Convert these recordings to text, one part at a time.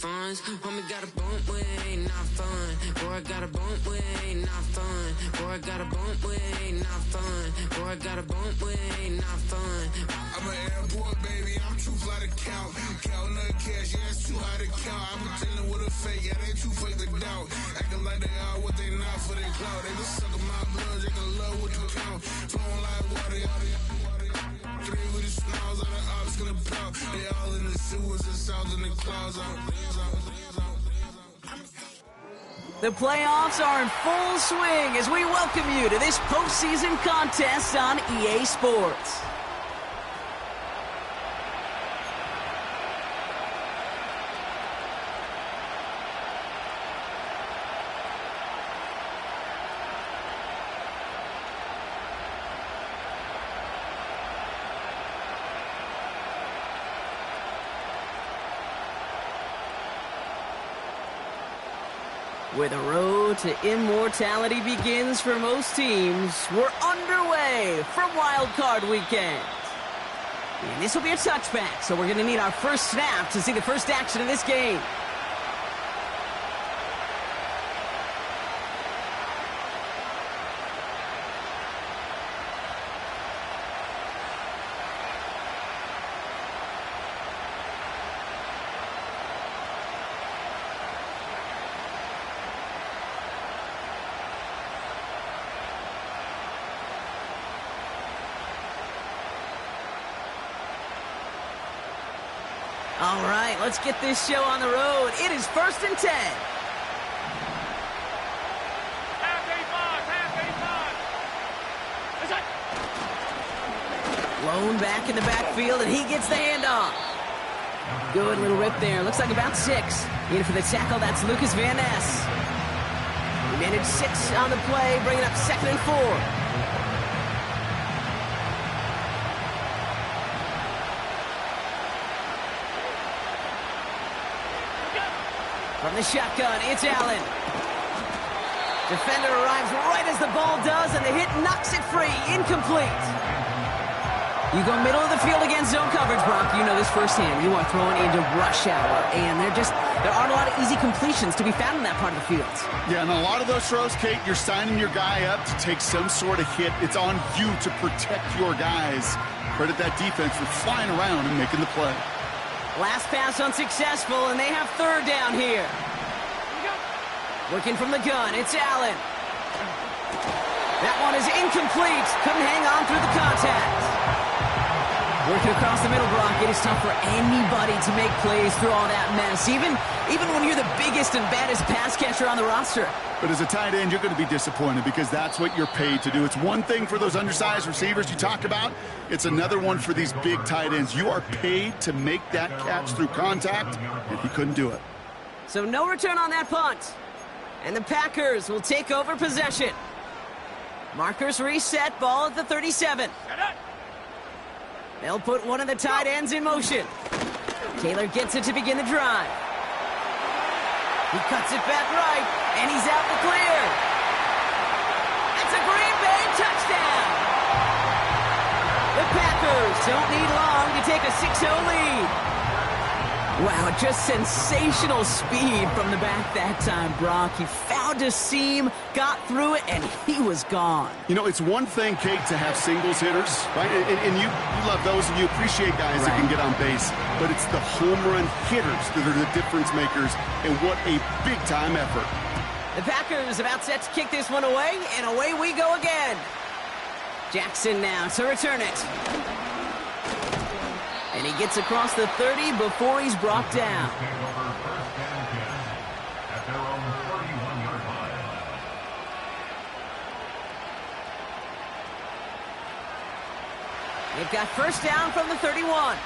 Funds, homie got a bump with ain't not fun. Boy, got a bump with ain't not fun. Boy, got a bump with ain't not fun. Boy, got a bump with ain't not fun. I'm an airport baby, I'm too fly to count. Counting the cash, yeah, it's too high to count. I'm pretending with a fake, yeah, they too fake to doubt. Acting like they are what they not for their clout. They just sucking my blood, they can love what you count. Flowing like water, three with the smiles on the ops gonna pout. They all in the sewers and south in the clouds. The playoffs are in full swing as we welcome you to this postseason contest on EA Sports. Where the road to immortality begins for most teams, we're underway from Wild Card Weekend. And this will be a touchback, so we're going to need our first snap to see the first action of this game. All right, let's get this show on the road. It is 1st and 10. Lone back in the backfield, and he gets the handoff. Good little rip there. Looks like about 6. In for the tackle, that's Lucas Van Ness. He managed 6 on the play, bringing up 2nd and 4. From the shotgun, it's Allen. Defender arrives right as the ball does, and the hit knocks it free. Incomplete. You go middle of the field against zone coverage, Brock. You know this firsthand. You are throwing into rush hour, and there aren't a lot of easy completions to be found in that part of the field. Yeah, and a lot of those throws, Kate, you're signing your guy up to take some sort of hit. It's on you to protect your guys. Credit that defense for flying around and making the play. Last pass unsuccessful, and they have 3rd down here. Working from the gun, it's Allen. That one is incomplete. Couldn't hang on through the contact. Working across the middle, Brock. It is tough for anybody to make plays through all that mess, even when you're the biggest and baddest pass catcher on the roster. But as a tight end, you're going to be disappointed because that's what you're paid to do. It's one thing for those undersized receivers you talk about. It's another one for these big tight ends. You are paid to make that catch through contact, and he couldn't do it. So no return on that punt. And the Packers will take over possession. Markers reset, ball at the 37. They'll put one of the tight ends in motion. Taylor gets it to begin the drive. He cuts it back right, and he's out the clear. It's a Green Bay touchdown. The Packers don't need long to take a 6-0 lead. Wow, just sensational speed from the back that time, Brock. He found a seam, got through it, and he was gone. You know, it's one thing, Kate, to have singles hitters, right? And you love those, and you appreciate guys that can get on base. But it's the home run hitters that are the difference makers, and what a big-time effort. The Packers about set to kick this one away, and away we go again. Jackson now to return it. And he gets across the 30 before he's brought down. They've got 1st down from the 31.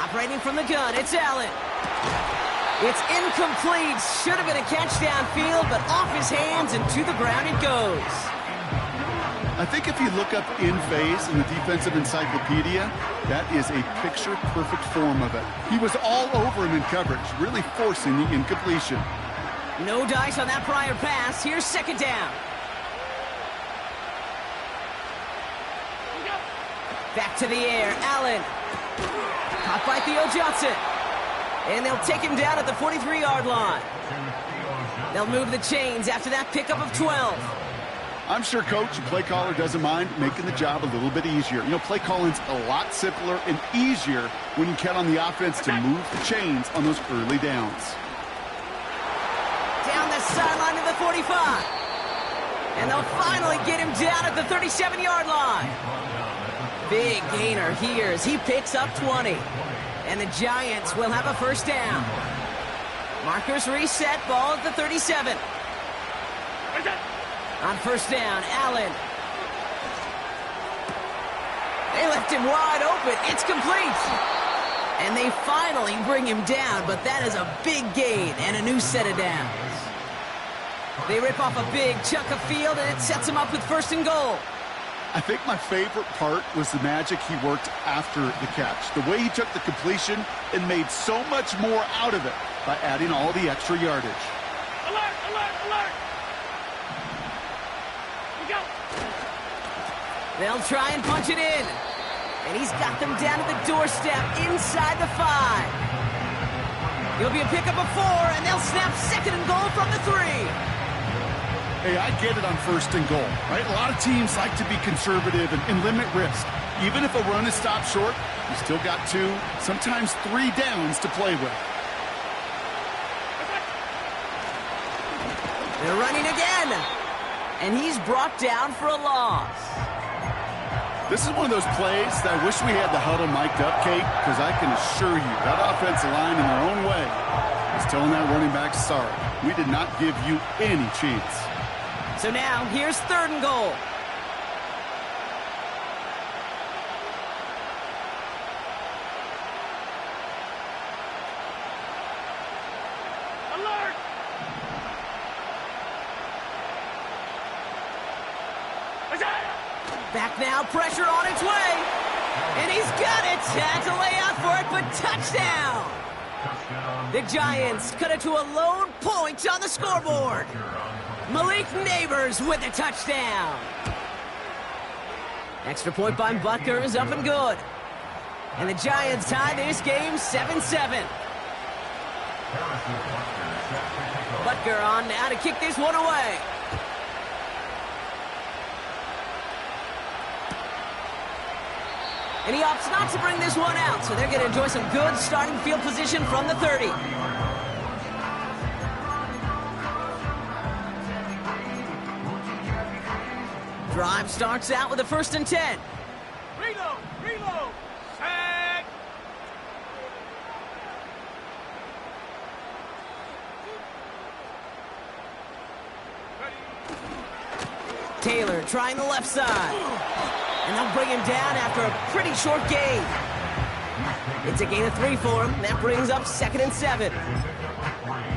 Operating from the gun, it's Allen. It's incomplete. Should have been a catch downfield, but off his hands and to the ground it goes. I think if you look up in phase in the defensive encyclopedia, that is a picture-perfect form of it. He was all over him in coverage, really forcing the incompletion. No dice on that prior pass. Here's 2nd down. Back to the air, Allen. Caught by Theo Johnson. And they'll take him down at the 43-yard line. They'll move the chains after that pickup of 12. I'm sure coach and play caller doesn't mind making the job a little bit easier. You know, play calling's a lot simpler and easier when you count on the offense to move the chains on those early downs. Down the sideline to the 45. And they'll finally get him down at the 37-yard line. Big gainer here as he picks up 20. And the Giants will have a first down. Markers reset, ball at the 37. On first down, Allen. They left him wide open. It's complete. And they finally bring him down, but that is a big gain and a new set of downs. They rip off a big chunk of field, and it sets him up with first and goal. I think my favorite part was the magic he worked after the catch. The way he took the completion and made so much more out of it by adding all the extra yardage. Alert, alert, alert! We go! They'll try and punch it in. And he's got them down at the doorstep inside the 5. It'll be a pickup of 4, and they'll snap second and goal from the 3. Hey, I get it on first and goal, right? A lot of teams like to be conservative and limit risk. Even if a run is stopped short, you still got 2, sometimes 3 downs to play with. They're running again. And he's brought down for a loss. This is one of those plays that I wish we had the huddle mic'd up, Kate, because I can assure you that offensive line in their own way is telling that running back, sorry, we did not give you any chance. So now, here's third and goal. Alert! Back now, pressure on its way. And he's got it. Had to lay out for it, but touchdown. The Giants cut it to a lone point on the scoreboard. Malik Neighbors with the touchdown. Extra point by Butker is up and good. And the Giants tie this game 7-7. Butker on now to kick this one away. And he opts not to bring this one out, so they're going to enjoy some good starting field position from the 30. Drive starts out with a 1st and 10. Reload! Reload! Sack! Taylor trying the left side. And they'll bring him down after a pretty short gain. It's a gain of 3 for him. That brings up 2nd and 7.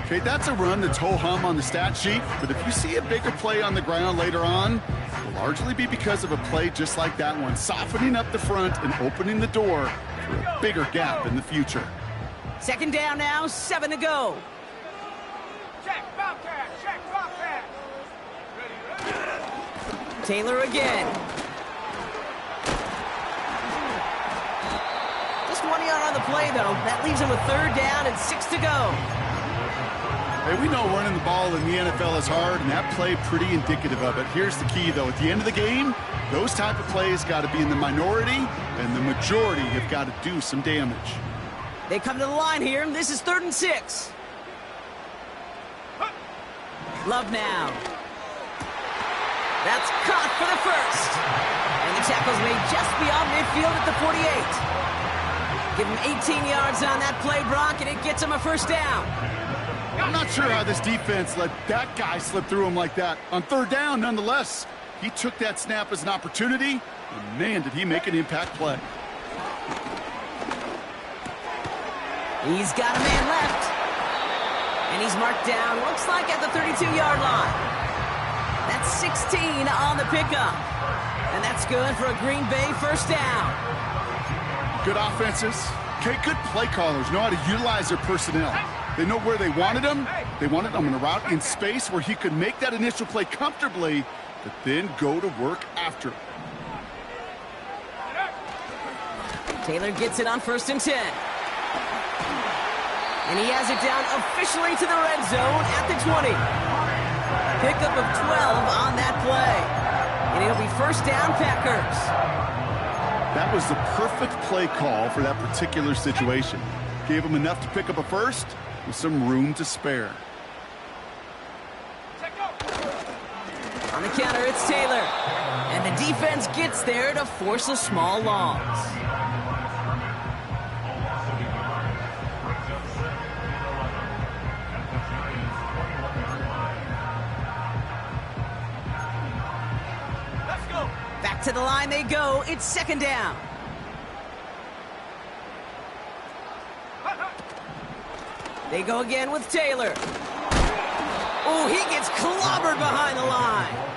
Okay, that's a run that's ho-hum on the stat sheet, but if you see a bigger play on the ground later on, it'll largely be because of a play just like that one, softening up the front and opening the door for a bigger gap in the future. 2nd down now, 7 to go. Check, Bobcat! Check, Bobcat! Ready? Taylor again. Just 1 yard on the play, though. That leaves him with 3rd down and 6 to go. Hey, we know running the ball in the NFL is hard, and that play pretty indicative of it. Here's the key, though. At the end of the game, those type of plays got to be in the minority, and the majority have got to do some damage. They come to the line here. This is 3rd and 6. Love now. That's caught for the 1st. And the tackle's made just beyond midfield at the 48. Give him 18 yards on that play, Brock, and it gets him a 1st down. I'm not sure how this defense let that guy slip through him like that. On 3rd down, nonetheless, he took that snap as an opportunity, and man, did he make an impact play. He's got a man left. And he's marked down, looks like at the 32-yard line. That's 16 on the pickup. And that's good for a Green Bay 1st down. Good offenses. Okay, good play callers know how to utilize their personnel. They know where they wanted him. They wanted him in a route in space where he could make that initial play comfortably, but then go to work after. Taylor gets it on 1st and 10. And he has it down officially to the red zone at the 20. Pickup of 12 on that play. And it'll be 1st down, Packers. That was the perfect play call for that particular situation. Gave him enough to pick up a first with some room to spare. On the counter, it's Taylor. And the defense gets there to force a small loss. Back to the line they go. It's 2nd down. They go again with Taylor. Oh, he gets clobbered behind the line.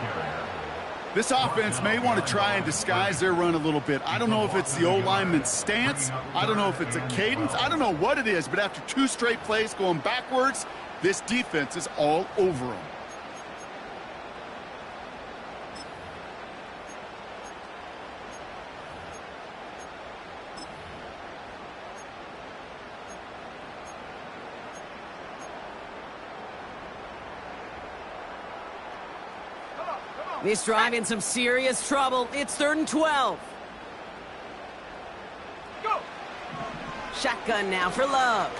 This offense may want to try and disguise their run a little bit. I don't know if it's the O-lineman's stance. I don't know if it's a cadence. I don't know what it is, but after 2 straight plays going backwards, this defense is all over them. This drive in some serious trouble. It's 3rd and 12. Go. Shotgun now for Love.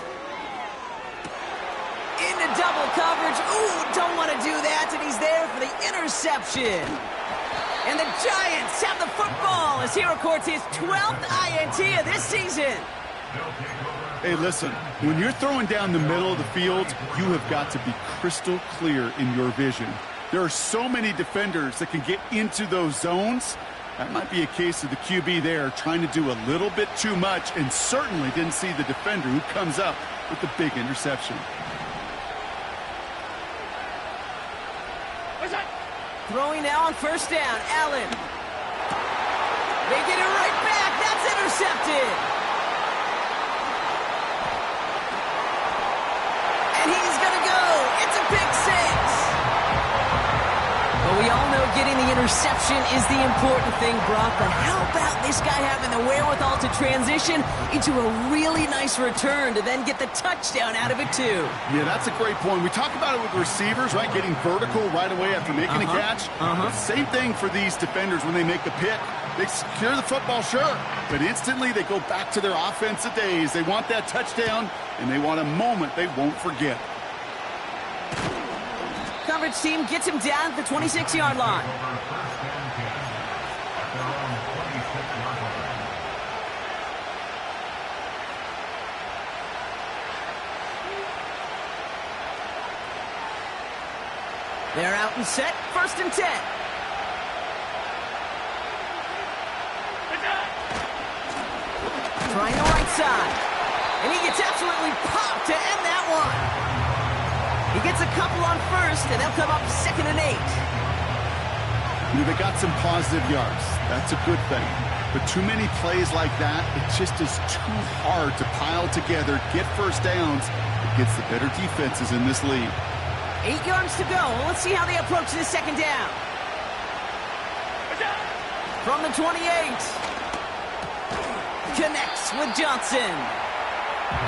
Into double coverage. Ooh, don't want to do that, and he's there for the interception. And the Giants have the football as he records his 12th INT of this season. Hey, listen, when you're throwing down the middle of the field, you have got to be crystal clear in your vision. There are so many defenders that can get into those zones. That might be a case of the QB there trying to do a little bit too much and certainly didn't see the defender who comes up with the big interception. Throwing now on 1st down, Allen. They get it right back. That's intercepted. And he's going to go. It's a pick 6. But we all know getting the interception is the important thing, Brock. But how about this guy having the wherewithal to transition into a really nice return to then get the touchdown out of it, too? Yeah, that's a great point. We talk about it with receivers, right? Getting vertical right away after making a catch. Same thing for these defenders when they make the pick. They secure the football, sure, but instantly they go back to their offensive days. They want that touchdown, and they want a moment they won't forget. Coverage team gets him down at the 26-yard line. They're out and set. 1st and 10. Trying the right side. And he gets absolutely popped to end that one. He gets a couple on 1st, and they'll come up 2nd and 8. You know, they got some positive yards. That's a good thing. But too many plays like that, it just is too hard to pile together, get 1st downs against the better defenses in this league. 8 yards to go. Let's see how they approach this 2nd down. From the 28. Connects with Johnson.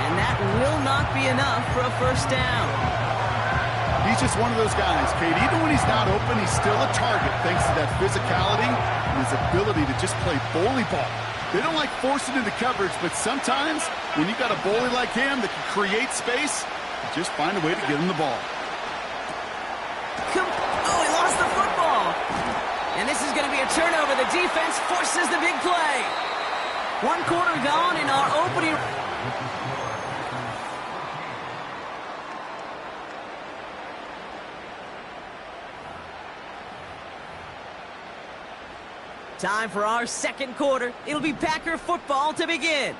And that will not be enough for a 1st down. He's just one of those guys, Kate. Even when he's not open, he's still a target thanks to that physicality and his ability to just play bully ball. They don't like forcing into coverage, but sometimes when you got a bully like him that can create space, you just find a way to get him the ball. Oh, he lost the football. And this is going to be a turnover. The defense forces the big play. 1 quarter gone in our opening. Time for our 2nd quarter. It'll be Packer football to begin.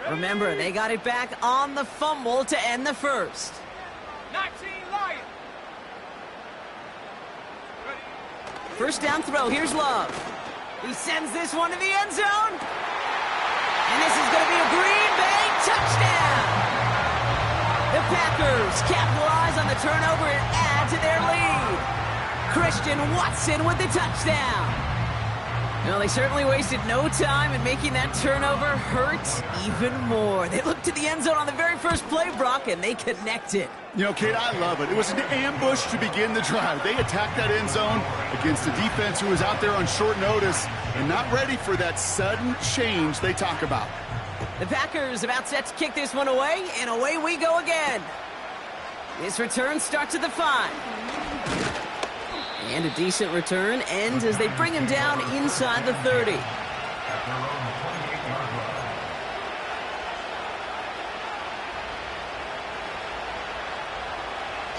Remember, they got it back on the fumble to end the 1st. 19 Lions. 1st down throw. Here's Love. He sends this one to the end zone. And this is going to be a Green Bay touchdown. The Packers capitalize on the turnover and add to their lead. Christian Watson with the touchdown. Well, they certainly wasted no time in making that turnover hurt even more. They looked to the end zone on the very first play, Brock, and they connected. You know, Kate, I love it. It was an ambush to begin the drive. They attacked that end zone against a defense who was out there on short notice and not ready for that sudden change they talk about. The Packers about set to kick this one away, and away we go again. This return starts at the 5. And a decent return ends as they bring him down inside the 30.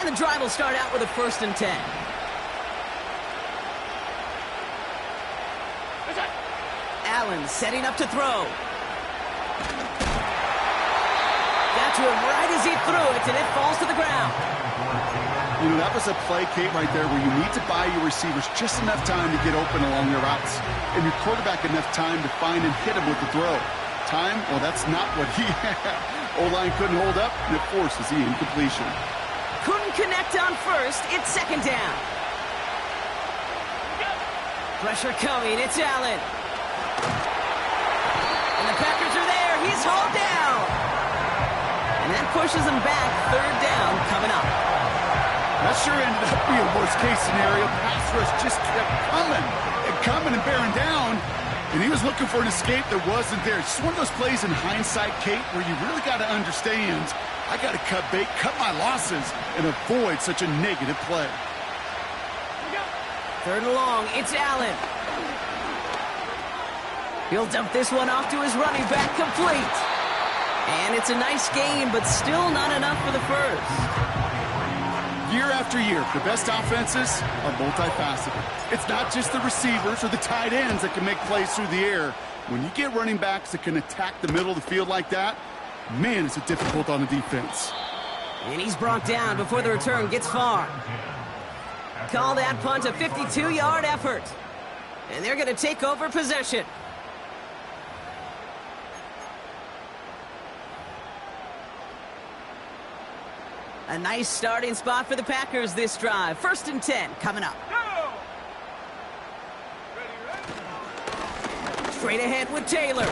And the drive will start out with a 1st and 10. Allen setting up to throw. Got to him right as he threw it, and it falls to the ground. You know, that was a play, Kate, right there where you need to buy your receivers just enough time to get open along their routes. And your quarterback enough time to find and hit him with the throw. Time? Well, that's not what he had. O-line couldn't hold up, and it forces the incompletion. Couldn't connect on 1st. It's 2nd down. Pressure coming. It's Allen. And the Packers are there. He's hauled down. And that pushes him back. 3rd down coming up. That sure ended up being a worst-case scenario. Pass rush just kept coming and bearing down, and he was looking for an escape that wasn't there. It's just one of those plays in hindsight, Kate, where you really got to understand, I got to cut bait, cut my losses, and avoid such a negative play. 3rd and long, it's Allen. He'll dump this one off to his running back, complete. And it's a nice game, but still not enough for the 1st. Year after year, the best offenses are multifaceted. It's not just the receivers or the tight ends that can make plays through the air. When you get running backs that can attack the middle of the field like that, man, is it difficult on the defense. And he's brought down before the return gets far. Call that punt a 52-yard effort. And they're going to take over possession. A nice starting spot for the Packers this drive. 1st and 10 coming up. Straight ahead with Taylor.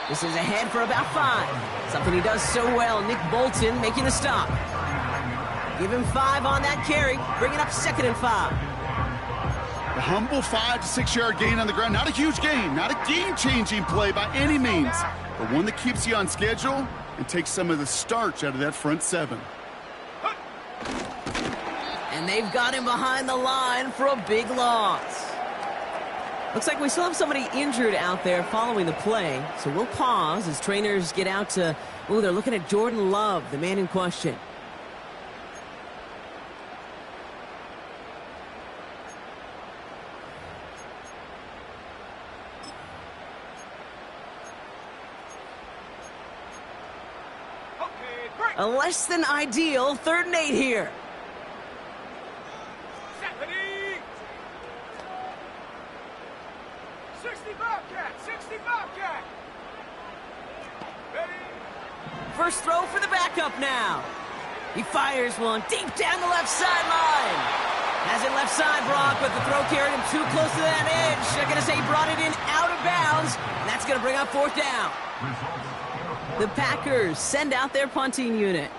This is ahead for about 5. Something he does so well. Nick Bolton making the stop. Give him 5 on that carry. Bringing up 2nd and 5. The humble 5 to 6 yard gain on the ground. Not a huge gain. Not a game-changing play by any means. But one that keeps you on schedule and takes some of the starch out of that front 7. And they've got him behind the line for a big loss. Looks like we still have somebody injured out there following the play. So we'll pause as trainers get out to... Oh, they're looking at Jordan Love, the man in question. A less than ideal 3rd and 8 here. 60 Bobcat, 60 Bobcat. Ready? First throw for the backup now. He fires one deep down the left sideline. Has it left side, Brock, but the throw carried him too close to that edge. They're going to say he brought it in out of bounds, and that's going to bring up 4th down. The Packers send out their punting unit.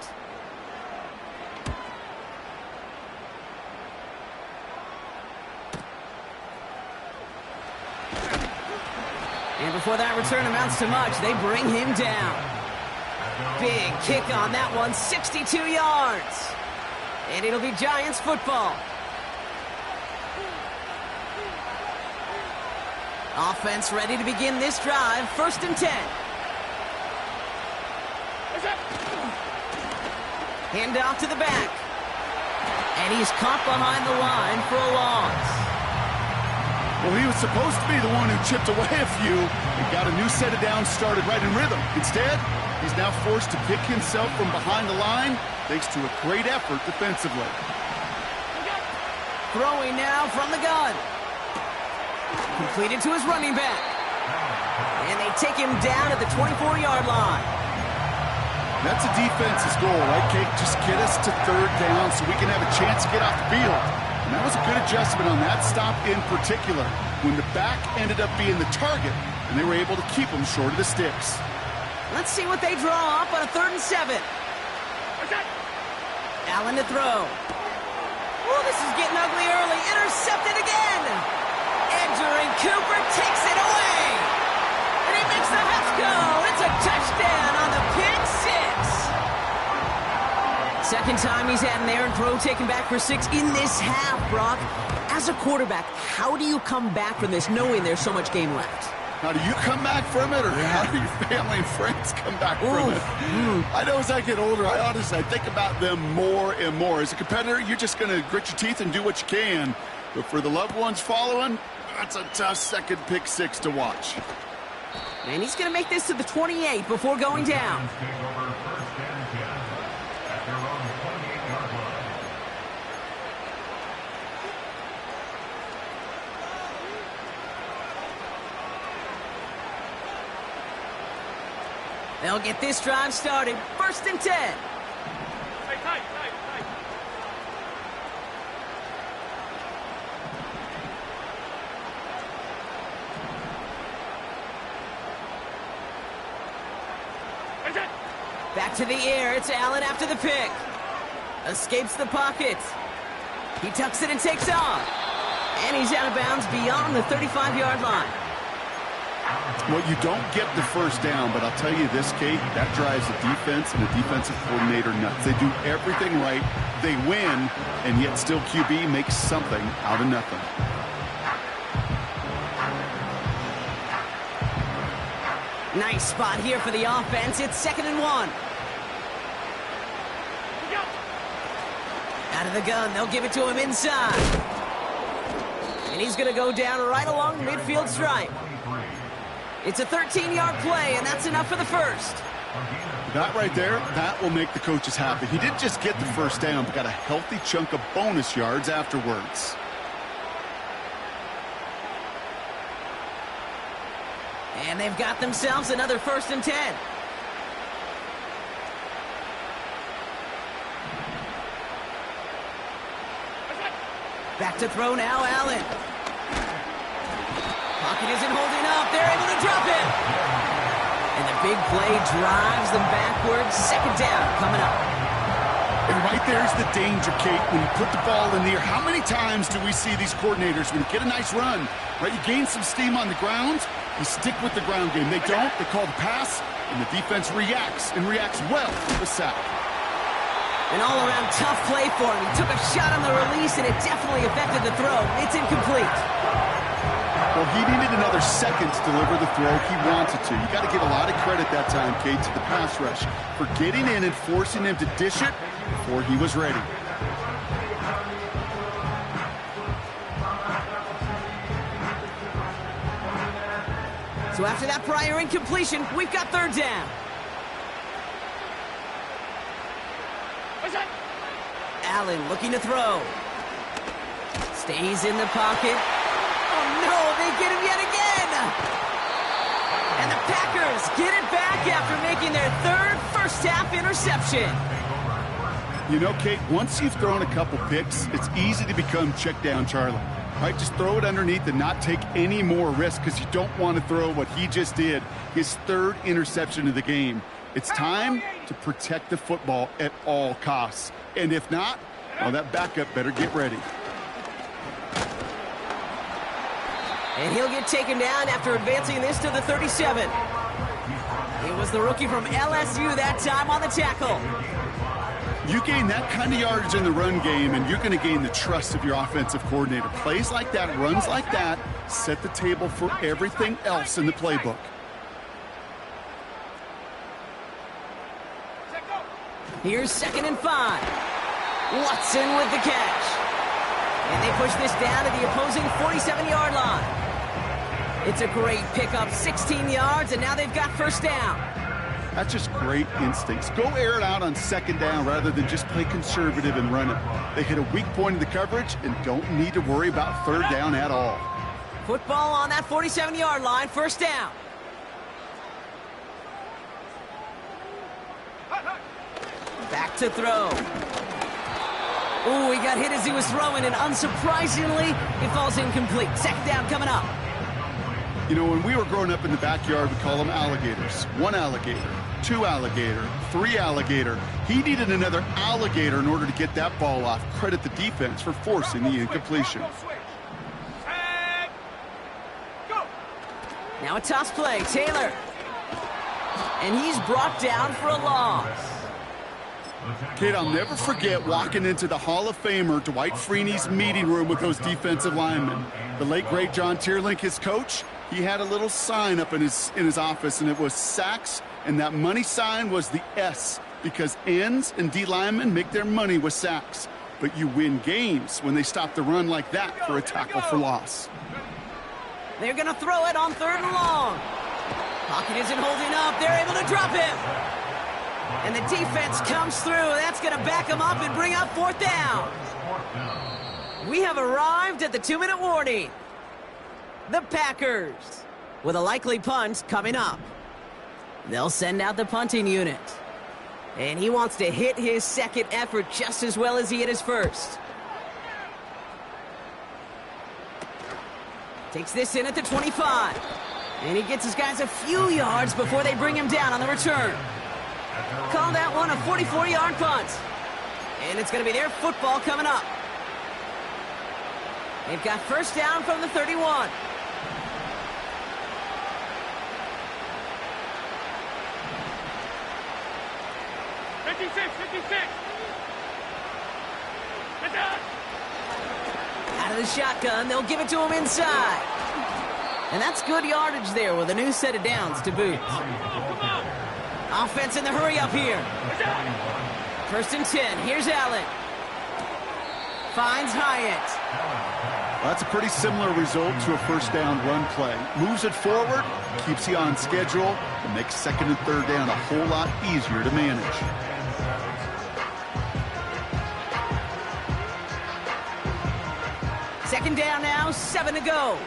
And before that return amounts to much, they bring him down. Big kick on that one, 62 yards. And it'll be Giants football. Offense ready to begin this drive, 1st and 10. Hand off to the back. And he's caught behind the line for a loss. Well, he was supposed to be the one who chipped away a few and got a new set of downs started right in rhythm. Instead, he's now forced to pick himself from behind the line thanks to a great effort defensively. Throwing now from the gun. Completed to his running back. And they take him down at the 24-yard line. That's a defense's goal, right, Kate? Just get us to 3rd down so we can have a chance to get off the field. And that was a good adjustment on that stop in particular, when the back ended up being the target, and they were able to keep him short of the sticks. Let's see what they draw up on a 3rd and 7. Allen to throw. Oh, this is getting ugly early. Intercepted again. Edgerrin Cooper takes it away. And he makes the Huffs go. It's a touchdown on the pick 6. Second time he's had an errant throw taken back for 6 in this half, Brock. As a quarterback, how do you come back from this knowing there's so much game left? How do you come back from it, or how do your family and friends come back from it? I know as I get older, I think about them more and more. As a competitor, you're just going to grit your teeth and do what you can. But for the loved ones following, that's a tough second pick 6 to watch. And he's going to make this to the 28 before going down. They'll get this drive started. 1st and 10. Hey, tight. Back to the air. It's Allen after the pick. Escapes the pocket. He tucks it and takes off. And he's out of bounds beyond the 35-yard line. Well, you don't get the first down, but I'll tell you this, Kate, that drives the defense and the defensive coordinator nuts. They do everything right, they win, and yet still QB makes something out of nothing. Nice spot here for the offense. It's 2nd and 1. Out of the gun, they'll give it to him inside. And he's going to go down right along the midfield stripe. It's a 13-yard play, and that's enough for the first. That right there, that will make the coaches happy. He didn't just get the first down, but got a healthy chunk of bonus yards afterwards. And they've got themselves another 1st and 10. Back to throw now, Allen. Pocket isn't holding up. They're able to drop it. And the big play drives them backwards. 2nd down coming up. And right there's the danger, Kate, when you put the ball in the air. How many times do we see these coordinators, when you get a nice run, right, you gain some steam on the ground, you stick with the ground game. They don't. They call the pass, and the defense reacts, and reacts well to the sack. An all-around tough play for him. He took a shot on the release, and it definitely affected the throw. It's incomplete. Well, he needed another second to deliver the throw he wanted to. You got to give a lot of credit that time, Kate, to the pass rush for getting in and forcing him to dish it before he was ready. So after that prior incompletion, we've got 3rd down. Allen looking to throw. Stays in the pocket. Oh, no, they get him yet again. And the Packers get it back after making their 3rd first-half interception. You know, Kate, once you've thrown a couple picks, it's easy to become check down Charlie. Right, just throw it underneath and not take any more risk because you don't want to throw what he just did, his 3rd interception of the game. It's time to protect the football at all costs. And if not, well, that backup better get ready. And he'll get taken down after advancing this to the 37. It was the rookie from LSU that time on the tackle. You gain that kind of yardage in the run game, and you're going to gain the trust of your offensive coordinator. Plays like that, runs like that, set the table for everything else in the playbook. Here's 2nd and 5. Watson with the catch. And they push this down to the opposing 47-yard line. It's a great pickup, 16 yards, and now they've got 1st down. That's just great instincts. Go air it out on 2nd down rather than just play conservative and run it. They hit a weak point in the coverage and don't need to worry about 3rd down at all. Football on that 47-yard line, 1st down. Back to throw. Oh, he got hit as he was throwing, and unsurprisingly, it falls incomplete. Second down coming up. You know, when we were growing up in the backyard, we call them alligators. 1 alligator, 2 alligator, 3 alligator. He needed another alligator in order to get that ball off. Credit the defense for forcing the incompletion. Now a toss play, Taylor. And he's brought down for a loss. Kate, I'll never forget walking into the Hall of Famer Dwight Freeney's meeting room with those defensive linemen. The late, great John Tierlink, his coach, he had a little sign up in his office, and it was sacks, and that money sign was the S, because ends and D linemen make their money with sacks. But you win games when they stop the run like that for a tackle for loss. They're going to throw it on 3rd and long. Pocket isn't holding up. They're able to drop him. And the defense comes through. That's going to back him up and bring up 4th down. We have arrived at the 2-minute warning. The Packers with a likely punt coming up. They'll send out the punting unit. And he wants to hit his second effort just as well as he hit his first. Takes this in at the 25. And he gets his guys a few yards before they bring him down on the return. Call that one a 44-yard punt. And it's going to be their football coming up. They've got first down from the 31. Out of the shotgun, they'll give it to him inside. And that's good yardage there with a new set of downs to boot. Offense in the hurry up here. 1st and 10. Here's Allen. Finds Hyatt. Well, that's a pretty similar result to a first down run play. Moves it forward, keeps you on schedule, and makes 2nd and 3rd down a whole lot easier to manage. Second down now, 7 to go.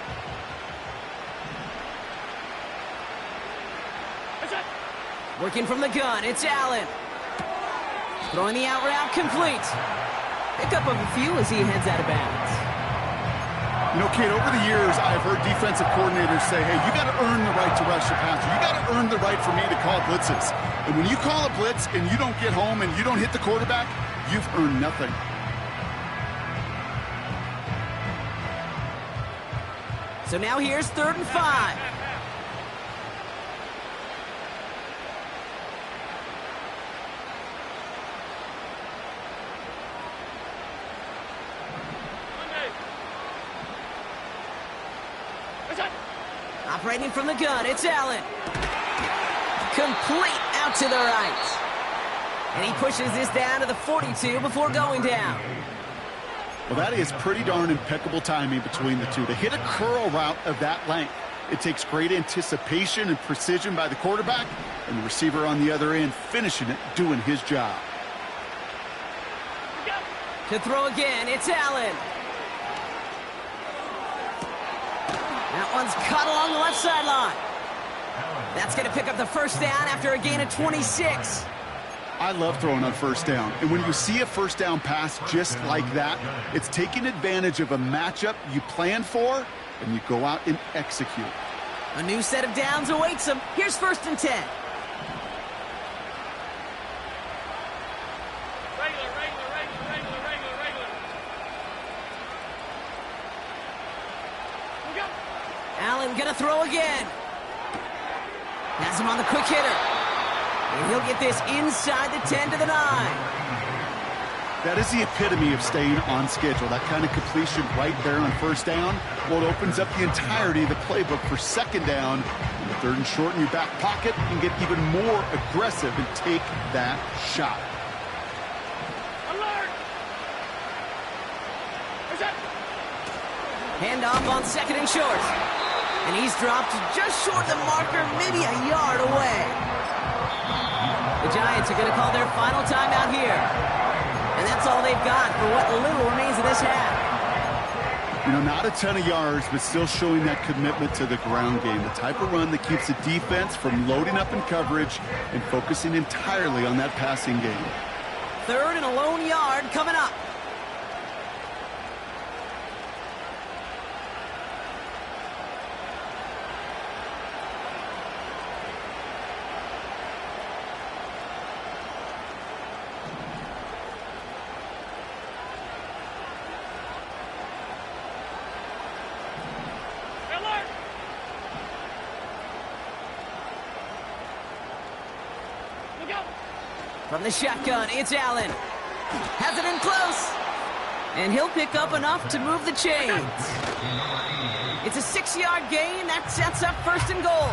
Working from the gun, it's Allen. Throwing the out route complete. Pick up of a few as he heads out of bounds. You know, Kate, over the years, I've heard defensive coordinators say, hey, you got to earn the right to rush the passer. You got to earn the right for me to call blitzes. And when you call a blitz and you don't get home and you don't hit the quarterback, you've earned nothing. So now here's 3rd and 5. Operating from the gun, it's Allen. Complete out to the right. And he pushes this down to the 42 before going down. Well, that is pretty darn impeccable timing between the two. To hit a curl route of that length, it takes great anticipation and precision by the quarterback, and the receiver on the other end finishing it, doing his job. To throw again, it's Allen. That one's cut along the left sideline. That's going to pick up the first down after a gain of 26. I love throwing on first down. And when you see a first down pass just like that, it's taking advantage of a matchup you plan for, and you go out and execute. A new set of downs awaits him. Here's 1st and 10. Allen gonna throw again. Has him on the quick hitter. And he'll get this inside the 10 to the 9. That is the epitome of staying on schedule. That kind of completion right there on first down. Well, it opens up the entirety of the playbook for second down. And the 3rd and short in your back pocket, you can get even more aggressive and take that shot. Alert! Handoff on 2nd and short. And he's dropped just short of the marker, maybe a yard away. The Giants are going to call their final timeout here. And that's all they've got for what little remains of this half. You know, not a ton of yards, but still showing that commitment to the ground game. The type of run that keeps the defense from loading up in coverage and focusing entirely on that passing game. 3rd and a lone yard coming up. From the shotgun, it's Allen. Has it in close. And he'll pick up enough to move the chains. It's a 6-yard gain. That sets up 1st and goal.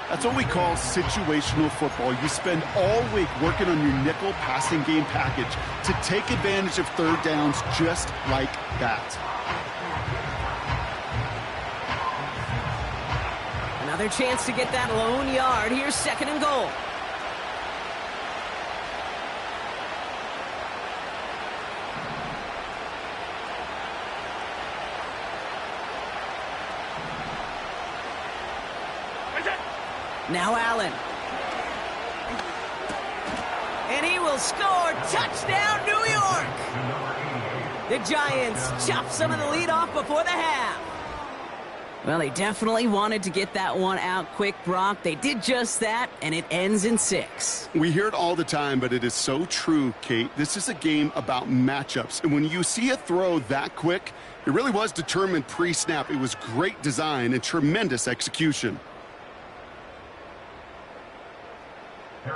That's what we call situational football. You spend all week working on your nickel passing game package to take advantage of 3rd downs just like that. Another chance to get that lone yard. Here's 2nd and goal. Now Allen. And he will score. Touchdown, New York! The Giants chop some of the lead off before the half. Well, they definitely wanted to get that one out quick, Brock. They did just that, and it ends in 6. We hear it all the time, but it is so true, Kate. This is a game about matchups. And when you see a throw that quick, it really was determined pre-snap. It was great design and tremendous execution.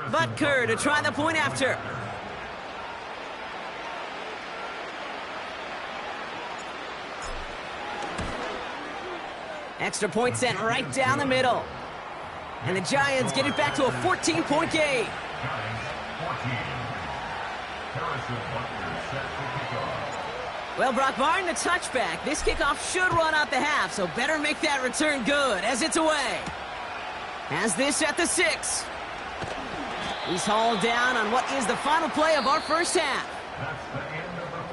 Butker to try the point after. Extra point sent right down the middle. And the Giants get it back to a 14-point game. Well, Brock, barring the touchback, this kickoff should run out the half, so better make that return good as it's away. Has this at the 6. He's hauled down on what is the final play of our first half.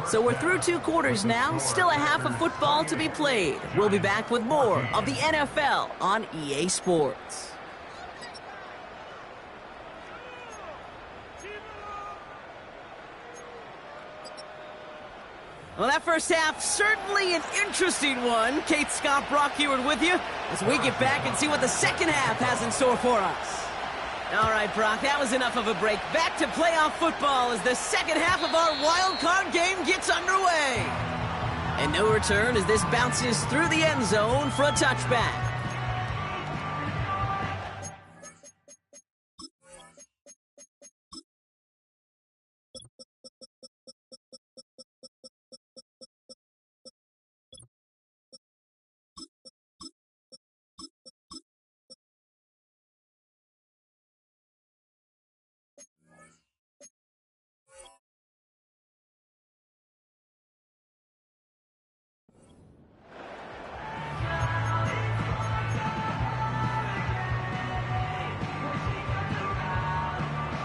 So we're through 2 quarters now, still a half of football to be played. We'll be back with more of the NFL on EA Sports. Well, that first half, certainly an interesting one. Kate, Scott, Brock here with you as we get back and see what the second half has in store for us. All right, Brock, that was enough of a break. Back to playoff football as the second half of our wild card game gets underway. And no return as this bounces through the end zone for a touchback.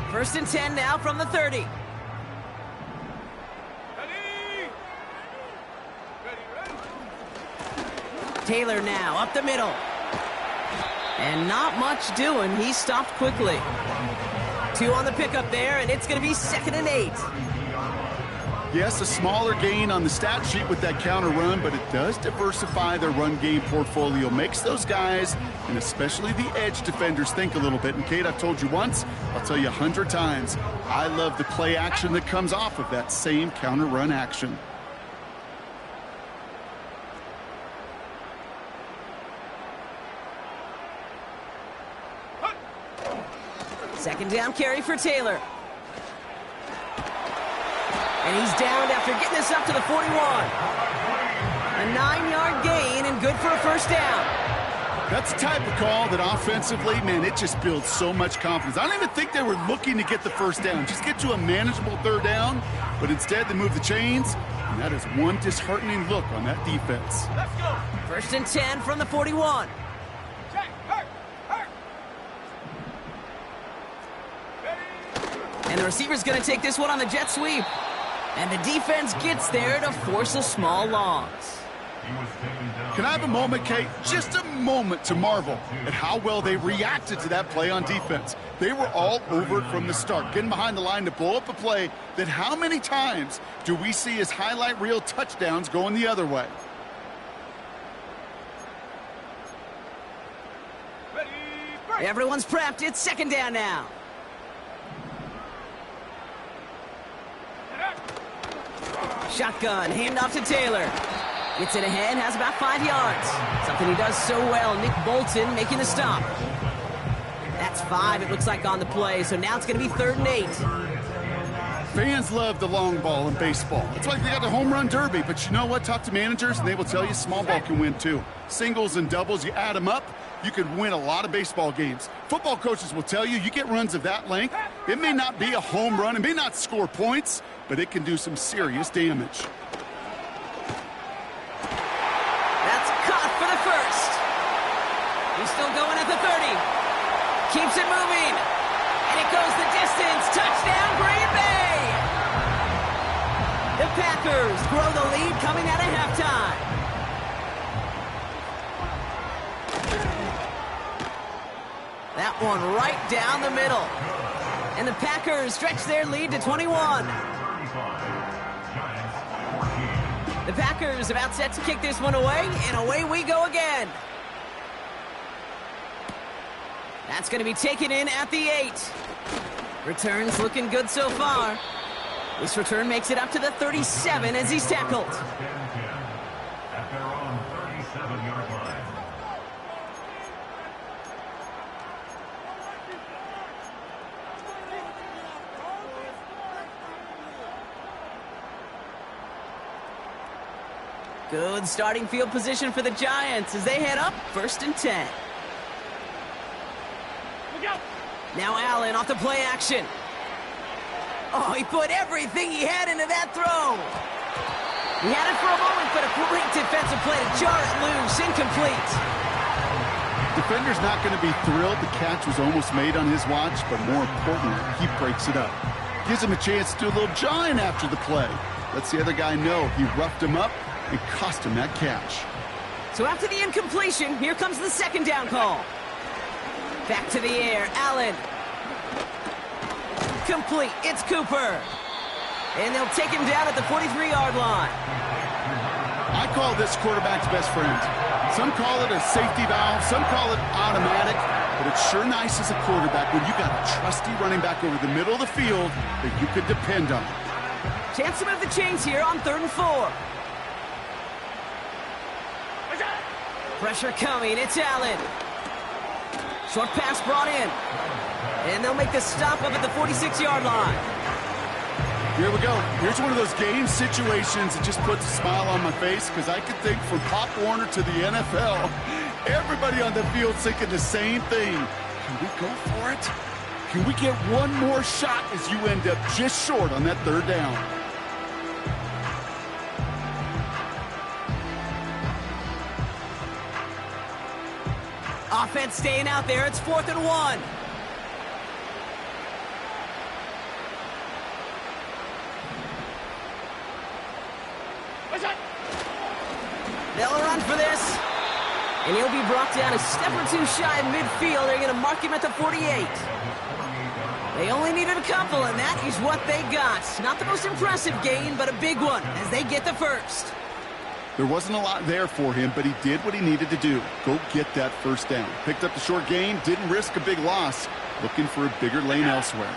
First and 10 now from the 30. Taylor now up the middle. And not much doing. He stopped quickly. 2 on the pickup there, and it's going to be 2nd and 8. Yes, a smaller gain on the stat sheet with that counter run, but it does diversify their run game portfolio. Makes those guys, and especially the edge defenders, think a little bit. And Kate, I've told you once, I'll tell you 100 times, I love the play action that comes off of that same counter run action. Second down carry for Taylor. And he's downed after getting this up to the 41. A 9-yard gain and good for a first down. That's the type of call that offensively, man, it just builds so much confidence. I don't even think they were looking to get the first down. Just get to a manageable 3rd down, but instead they move the chains, and that is one disheartening look on that defense. Let's go. First and 10 from the 41. And the receiver's going to take this one on the jet sweep. And the defense gets there to force a small loss. Can I have a moment, Kate? Just a moment to marvel at how well they reacted to that play on defense. They were all over it from the start, getting behind the line to blow up a play that how many times do we see as highlight reel touchdowns going the other way? Everyone's prepped. It's 2nd down now. Shotgun, hand off to Taylor. Gets it ahead, has about 5 yards. Something he does so well. Nick Bolton making the stop. That's 5, it looks like, on the play. So now it's going to be 3rd and 8. Fans love the long ball in baseball. It's like they got the home run derby, but you know what? Talk to managers and they will tell you small ball can win too. Singles and doubles, you add them up, you could win a lot of baseball games. Football coaches will tell you, you get runs of that length, it may not be a home run, it may not score points, but it can do some serious damage. That's caught for the first. He's still going at the 30. Keeps it moving. And it goes the distance. Touchdown, Green Bay! The Packers grow the lead coming out of halftime. That one right down the middle. And the Packers stretch their lead to 21. The Packers about set to kick this one away, and away we go again. That's going to be taken in at the 8. Returns looking good so far. This return makes it up to the 37 as he's tackled. At their own 37-yard line. Good starting field position for the Giants as they head up 1st and 10. Now Allen off the play action. Oh, he put everything he had into that throw. He had it for a moment, but a great defensive play to jar it loose. Incomplete. Defender's not going to be thrilled the catch was almost made on his watch, but more importantly, he breaks it up. Gives him a chance to do a little jawing after the play. Lets the other guy know he roughed him up and cost him that catch. So after the incompletion, here comes the second down call. Back to the air, Allen. Complete, it's Cooper. And they'll take him down at the 43-yard line. I call this quarterback's best friend. Some call it a safety valve, some call it automatic, but it's sure nice as a quarterback when you got a trusty running back over the middle of the field that you could depend on. Chance to move the chains here on 3rd and 4. Pressure coming, it's Allen. Short pass brought in. And they'll make the stop up at the 46-yard line. Here we go. Here's one of those game situations that just puts a smile on my face because I could think from Pop Warner to the NFL, everybody on the field thinking the same thing. Can we go for it? Can we get one more shot as you end up just short on that 3rd down? Offense staying out there. It's 4th and 1. They'll run for this. And he'll be brought down a step or two shy of midfield. They're going to mark him at the 48. They only needed a couple, and that is what they got. Not the most impressive gain, but a big one as they get the first. There wasn't a lot there for him, but he did what he needed to do. Go get that 1st down. Picked up the short gain, didn't risk a big loss. Looking for a bigger lane elsewhere.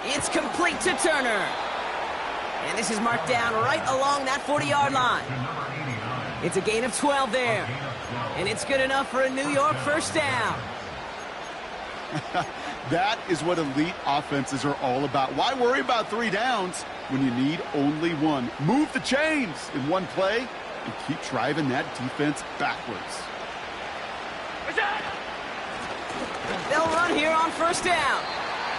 It's complete to Turner. And this is marked down right along that 40-yard line. It's a gain of 12 there. And it's good enough for a New York 1st down. That is what elite offenses are all about. Why worry about 3 downs when you need only 1? Move the chains in one play and keep driving that defense backwards. They'll run here on 1st down.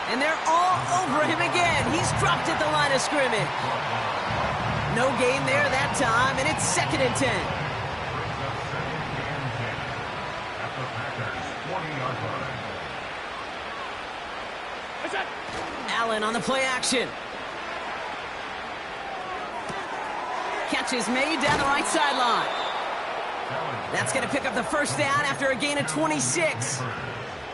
And they're all over him again. He's dropped at the line of scrimmage. No gain there that time, and it's 2nd and 10. Allen on the play action. Catch is made down the right sideline. That's going to pick up the 1st down after a gain of 26.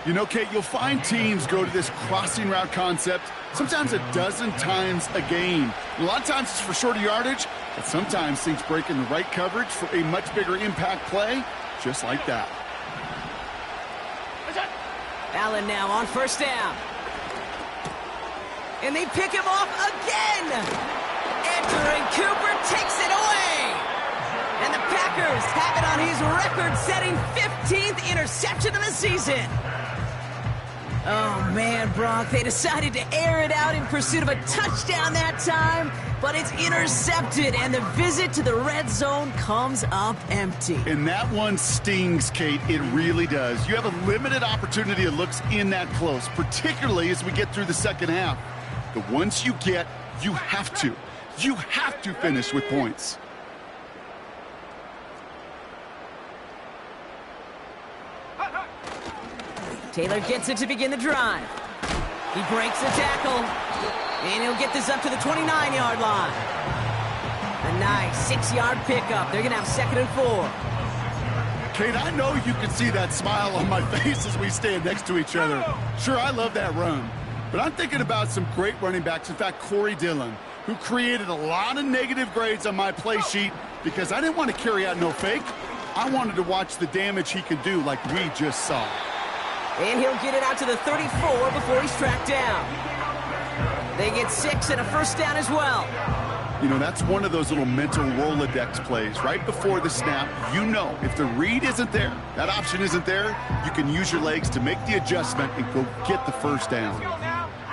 You know, Kate, you'll find teams go to this crossing route concept sometimes a dozen times a game. A lot of times it's for shorter yardage, but sometimes things break in the right coverage for a much bigger impact play, just like that. Allen now on 1st down. And they pick him off again. Entering Cooper takes it away. And the Packers have it on his record-setting 15th interception of the season. Oh, man, Brock, they decided to air it out in pursuit of a touchdown that time, but it's intercepted, and the visit to the red zone comes up empty. And that one stings, Kate. It really does. You have a limited opportunity of looks in that close, particularly as we get through the second half. But once you get, you have to finish with points. Taylor gets it to begin the drive. He breaks the tackle, and he'll get this up to the 29-yard line. A nice 6-yard pickup. They're going to have 2nd and 4. Kate, I know you can see that smile on my face as we stand next to each other. Sure, I love that run, but I'm thinking about some great running backs. In fact, Corey Dillon, who created a lot of negative grades on my play sheet because I didn't want to carry out no fake. I wanted to watch the damage he could do like we just saw. And he'll get it out to the 34 before he's tracked down. They get 6 and a first down as well. You know, that's one of those little mental Rolodex plays. Right before the snap, you know if the read isn't there, that option isn't there, you can use your legs to make the adjustment and go get the first down.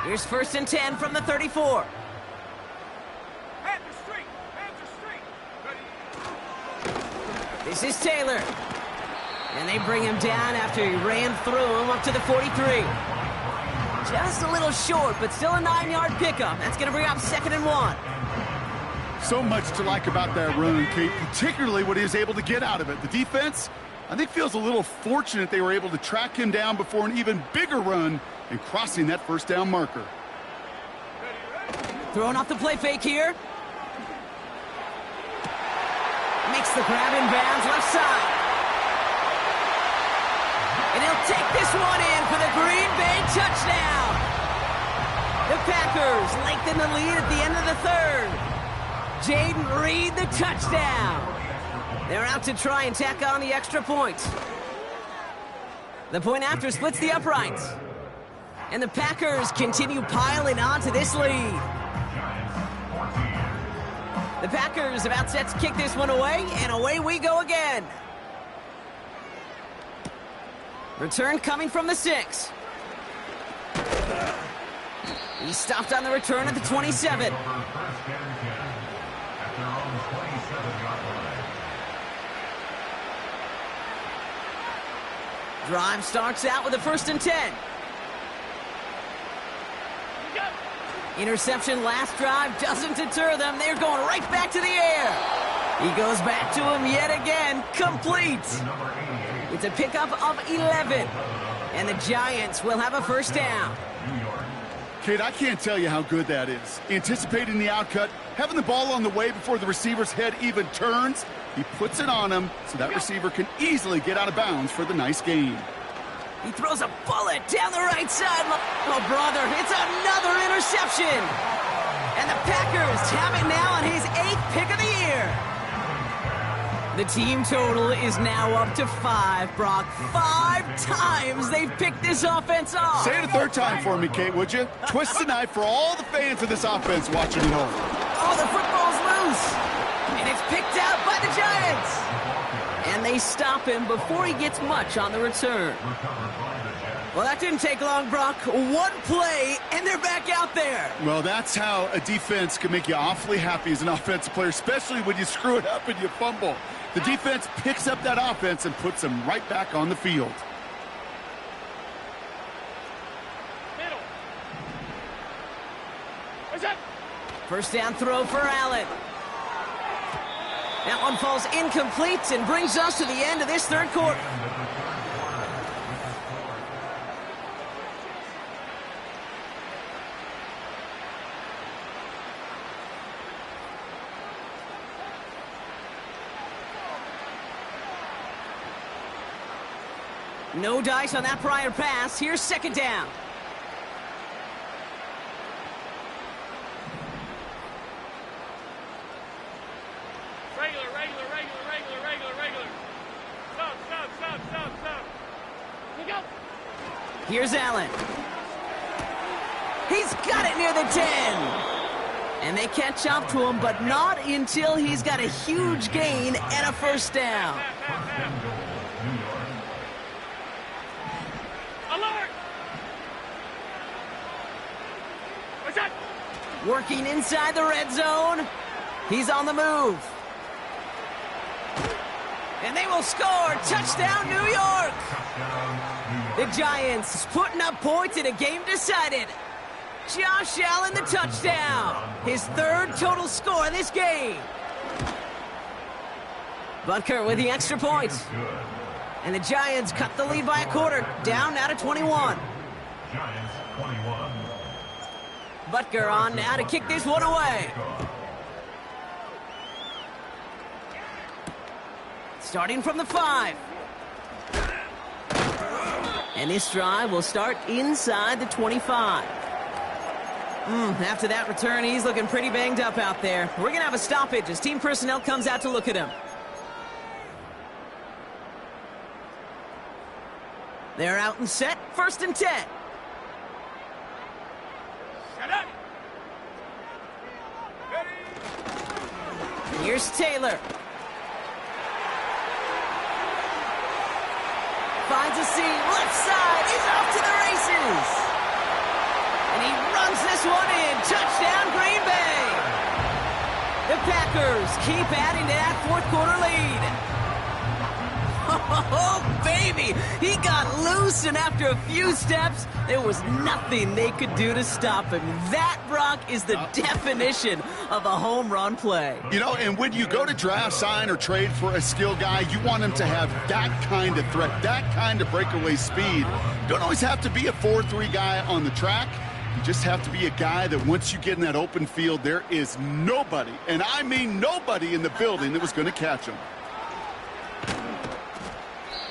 Here's 1st and 10 from the 34. This is Taylor. And they bring him down after he ran through him up to the 43. Just a little short, but still a 9-yard pickup. That's going to bring up 2nd and 1. So much to like about that run, Kate, particularly what he was able to get out of it. The defense, I think, feels a little fortunate they were able to track him down before an even bigger run and crossing that first down marker. Throwing off the play fake here. Makes the grab in bounds left side. And he'll take this one in for the Green Bay touchdown. The Packers lengthen the lead at the end of the 3rd. Jaden Reed, the touchdown. They're out to try and tack on the extra points. The point after splits the uprights. And the Packers continue piling on to this lead. The Packers about set to kick this one away, and away we go again. Return coming from the 6. He stopped on the return at the 27. Drive starts out with a 1st and 10. Interception last drive doesn't deter them. They're going right back to the air. He goes back to him yet again. Complete. It's a pickup of 11. And the Giants will have a first down. Kate, I can't tell you how good that is. Anticipating the outcut, having the ball on the way before the receiver's head even turns. He puts it on him so that receiver can easily get out of bounds for the nice gain. He throws a bullet down the right side. Oh, brother, it's another interception. And the Packers have it now on his 8th pick of the year. The team total is now up to 5, Brock. 5 times they've picked this offense off. Say it a 3rd time for me, Kate, would you? Twist the knife for all the fans of this offense watching at home. Oh, the football's loose. And it's picked out by the Giants. And they stop him before he gets much on the return. Well, that didn't take long, Brock. One play, and they're back out there. Well, that's how a defense can make you awfully happy as an offensive player, especially when you screw it up and you fumble. The defense picks up that offense and puts them right back on the field. Middle. What's up? First down throw for Allen. That one falls incomplete and brings us to the end of this 3rd quarter. No dice on that prior pass. Here's 2nd down. Regular. Stop. Look out. Here's Allen. He's got it near the 10. And they catch up to him, but not until he's got a huge gain and a first down. Alert! Working inside the red zone. He's on the move. And they will score. Touchdown, New York. The Giants putting up points in a game decided. Josh Allen, the touchdown. His third total score in this game. Butker with the extra point. And the Giants cut the lead by a quarter. Down now to 21. Giants 21. Butker on now to kick this one away. Starting from the 5. And this drive will start inside the 25. After that return, he's looking pretty banged up out there. We're going to have a stoppage as team personnel comes out to look at him. They're out and set, 1st and 10. Here's Taylor. Finds a seam, left side, he's off to the races. And he runs this one in, touchdown Green Bay. The Packers keep adding to that 4th quarter lead. Oh, baby, he got loose, and after a few steps, there was nothing they could do to stop him. That, Brock, is the definition of a home run play. You know, and when you go to draft, sign, or trade for a skill guy, you want him to have that kind of threat, that kind of breakaway speed. You don't always have to be a 4-3 guy on the track. You just have to be a guy that once you get in that open field, there is nobody, and I mean nobody in the building that was going to catch him.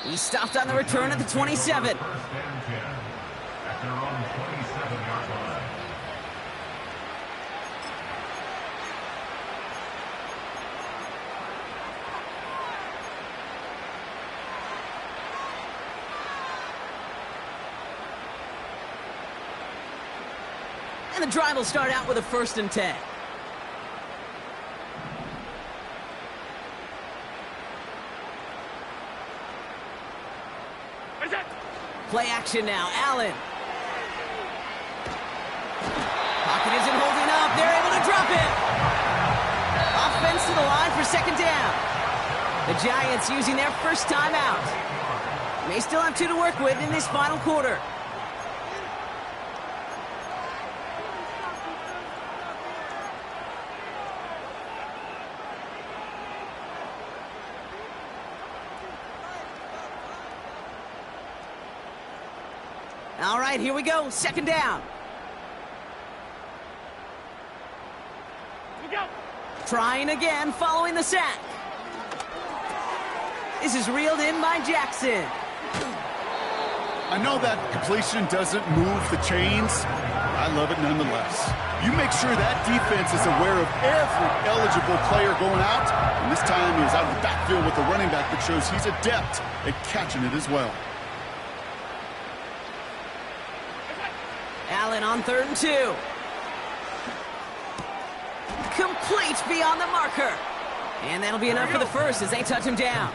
He stopped on the return at the 27. 1st and 10 at their own 27-yard line. And the drive will start out with a 1st and 10. Play action now, Allen. Pocket isn't holding up. They're able to drop it. Offense to the line for 2nd down. The Giants using their first timeout. May still have 2 to work with in this final quarter. All right, here we go. 2nd down. We go. Trying again following the sack. This is reeled in by Jackson. I know that completion doesn't move the chains. I love it nonetheless. You make sure that defense is aware of every eligible player going out. And this time he was out of the backfield with the running back that shows he's adept at catching it as well. Allen on 3rd and 2. Complete beyond the marker. And that'll be enough for the first as they touch him down.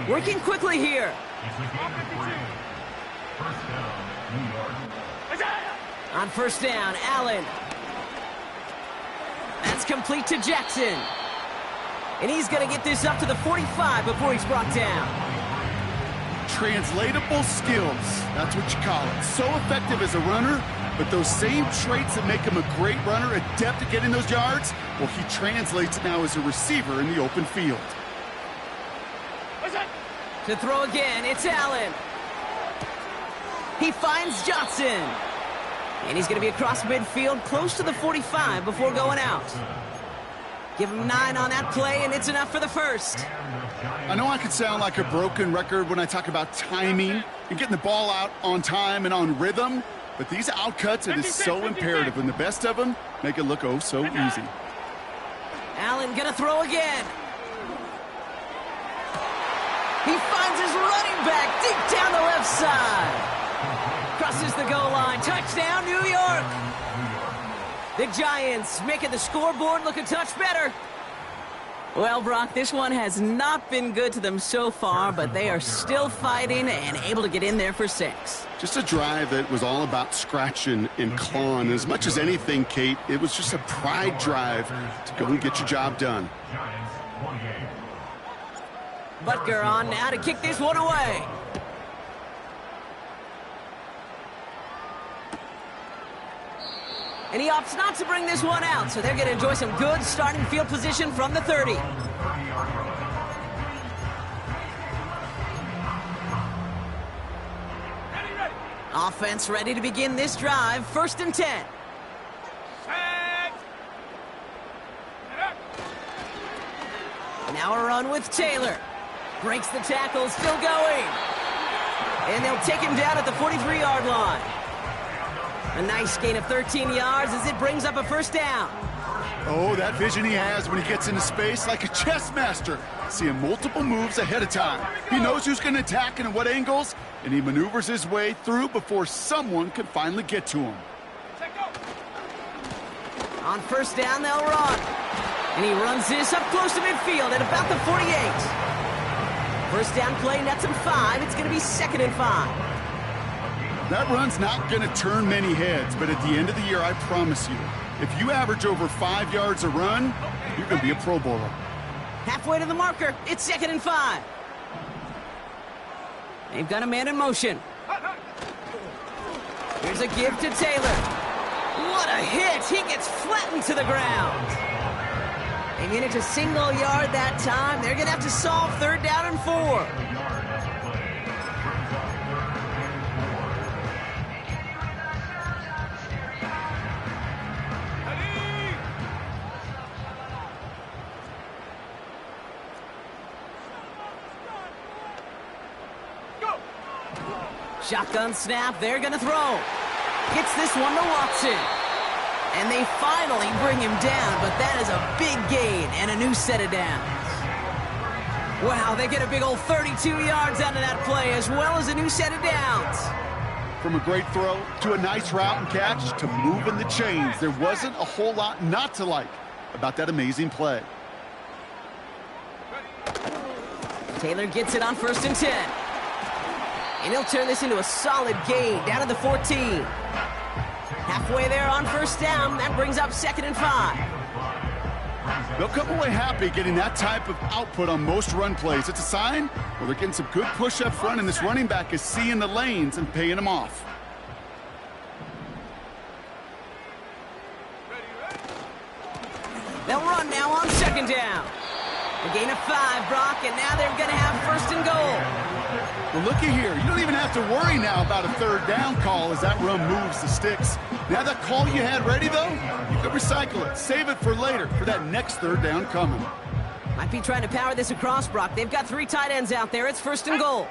Working quickly here. It's a game of 3. 1st down, New York. On 1st down, Allen. That's complete to Jackson. And he's going to get this up to the 45 before he's brought down. Translatable skills, that's what you call it. So effective as a runner, but those same traits that make him a great runner, adept at getting those yards, well, he translates now as a receiver in the open field. To throw again, it's Allen. He finds Johnson. And he's going to be across midfield, close to the 45 before going out. Give him 9 on that play, and it's enough for the first. I know I could sound like a broken record when I talk about timing and getting the ball out on time and on rhythm, but these outcuts, it is so imperative, and the best of them make it look oh so easy. Allen gonna throw again. He finds his running back deep down the left side. Crosses the goal line. Touchdown, New York. The Giants making the scoreboard look a touch better. Well, Brock, this one has not been good to them so far, but they are still fighting and able to get in there for 6. Just a drive that was all about scratching and clawing. As much as anything, Kate, it was just a pride drive to go and get your job done. Giants 28. Butker on now to kick this one away. And he opts not to bring this one out, so they're going to enjoy some good starting field position from the 30. Offense ready to begin this drive. 1st and 10. Now a run with Taylor. Breaks the tackle, still going. And they'll take him down at the 43-yard line. A nice gain of 13 yards as it brings up a 1st down. Oh, that vision he has when he gets into space like a chess master. Seeing multiple moves ahead of time. He knows who's going to attack and at what angles, and he maneuvers his way through before someone can finally get to him. On 1st down, they'll run. And he runs this up close to midfield at about the 48. 1st down play nets him 5. It's going to be 2nd and 5. That run's not going to turn many heads, but at the end of the year, I promise you, if you average over 5 yards a run, you're going to be a Pro Bowler. Halfway to the marker, it's 2nd and 5. They've got a man in motion. Here's a give to Taylor. What a hit! He gets flattened to the ground. They manage a single yard that time. They're going to have to solve 3rd down and 4. Shotgun snap, they're going to throw. Hits this one to Watson. And they finally bring him down, but that is a big gain and a new set of downs. Wow, they get a big old 32 yards out of that play, as well as a new set of downs. From a great throw to a nice route and catch to moving the chains, there wasn't a whole lot not to like about that amazing play. Taylor gets it on 1st and 10. And he'll turn this into a solid gain down to the 14. Halfway there on 1st down. That brings up 2nd and 5. They'll come away happy getting that type of output on most run plays. It's a sign, well, they're getting some good push up front, and this running back is seeing the lanes and paying them off. They'll run now on 2nd down. A gain of 5, Brock, and now they're going to have 1st and goal. Well, looky here. You don't even have to worry now about a 3rd down call as that run moves the sticks. Now that call you had ready, though, you can recycle it. Save it for later for that next 3rd down coming. Might be trying to power this across, Brock. They've got 3 tight ends out there. It's 1st and goal.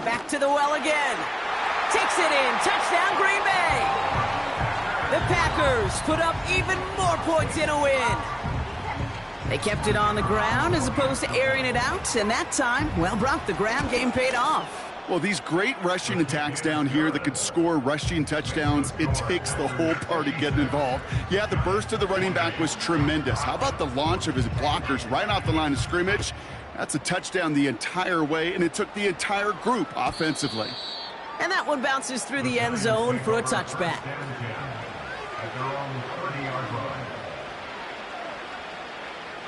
Back to the well again. Takes it in. Touchdown, Green Bay. The Packers put up even more points in a win. They kept it on the ground as opposed to airing it out, and that time, well, Brock, the ground game paid off. Well, these great rushing attacks down here that could score rushing touchdowns, it takes the whole party getting involved. Yeah, the burst of the running back was tremendous. How about the launch of his blockers right off the line of scrimmage? That's a touchdown the entire way, and it took the entire group offensively. And that one bounces through the end zone for a touchback. At their own 30-yard line.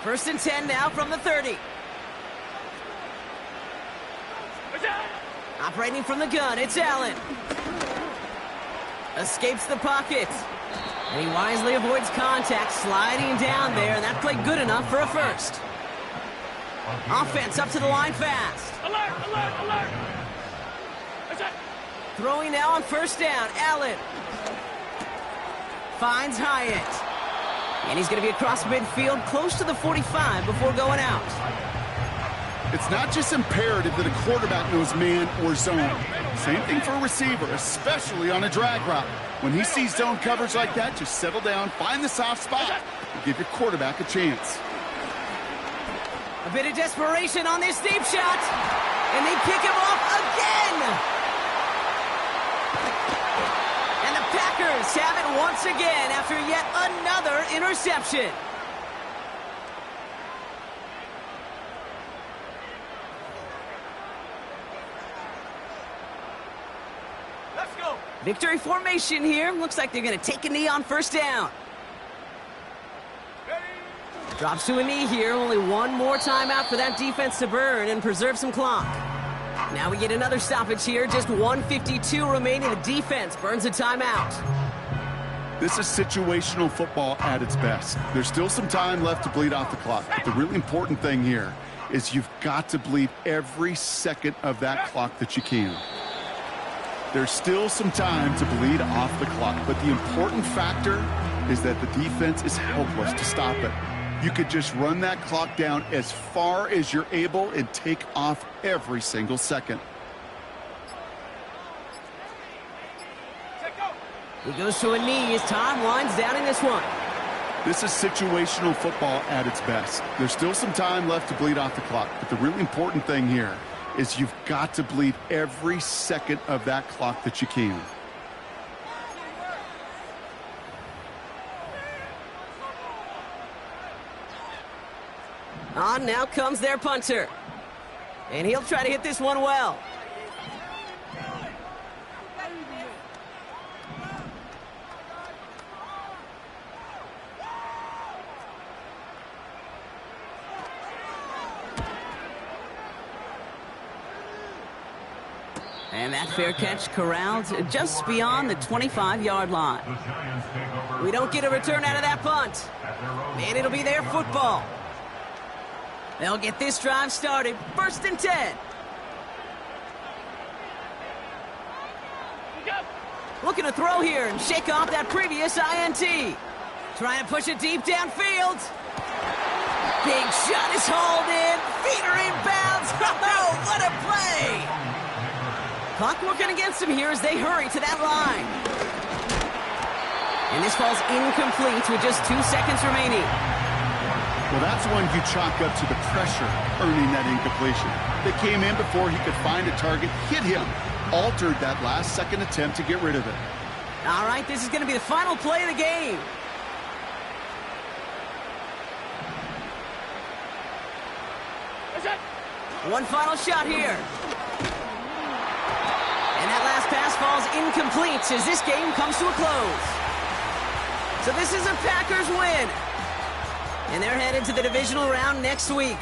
1st and 10 now from the 30. Operating from the gun, it's Allen. Escapes the pocket. And he wisely avoids contact, sliding down there, and that played good enough for a 1st. Offense up to the line fast. Alert, alert, alert. Throwing now on 1st down, Allen. Finds Hyatt. And he's going to be across midfield, close to the 45 before going out. It's not just imperative that a quarterback knows man or zone. Same thing for a receiver, especially on a drag route. When he sees zone coverage like that, just settle down, find the soft spot, and give your quarterback a chance. A bit of desperation on this deep shot. And they pick him off again. And the Packers Packers have it once again after yet another interception. Let's go. Victory formation here. Looks like they're going to take a knee on first down. Drops to a knee here. Only one more timeout for that defense to burn and preserve some clock. Now we get another stoppage here. Just 1:52 remaining. The defense burns a timeout. This is situational football at its best. There's still some time left to bleed off the clock. But the really important thing here is you've got to bleed every second of that clock that you can. There's still some time to bleed off the clock. But the important factor is that the defense is helpless to stop it. You could just run that clock down as far as you're able and take off every single second. He goes to a knee as time winds down in this one. This is situational football at its best. There's still some time left to bleed off the clock. But the really important thing here is you've got to bleed every second of that clock that you can. On now comes their punter. And he'll try to hit this one well. And that fair catch corralled just beyond the 25-yard line. We don't get a return out of that punt. And it'll be their football. They'll get this drive started. 1st and 10. Looking to throw here and shake off that previous INT. Trying to push it deep downfield. Big shot is hauled in. Feet are inbounds. Oh, what a play. Clock working against them here as they hurry to that line. And this falls incomplete with just 2 seconds remaining. Well, that's one you chalk up to the pressure earning that incompletion. They came in before he could find a target, hit him, altered that last-second attempt to get rid of it. All right, this is going to be the final play of the game. One final shot here. And that last pass falls incomplete as this game comes to a close. So this is a Packers win. And they're headed to the divisional round next week.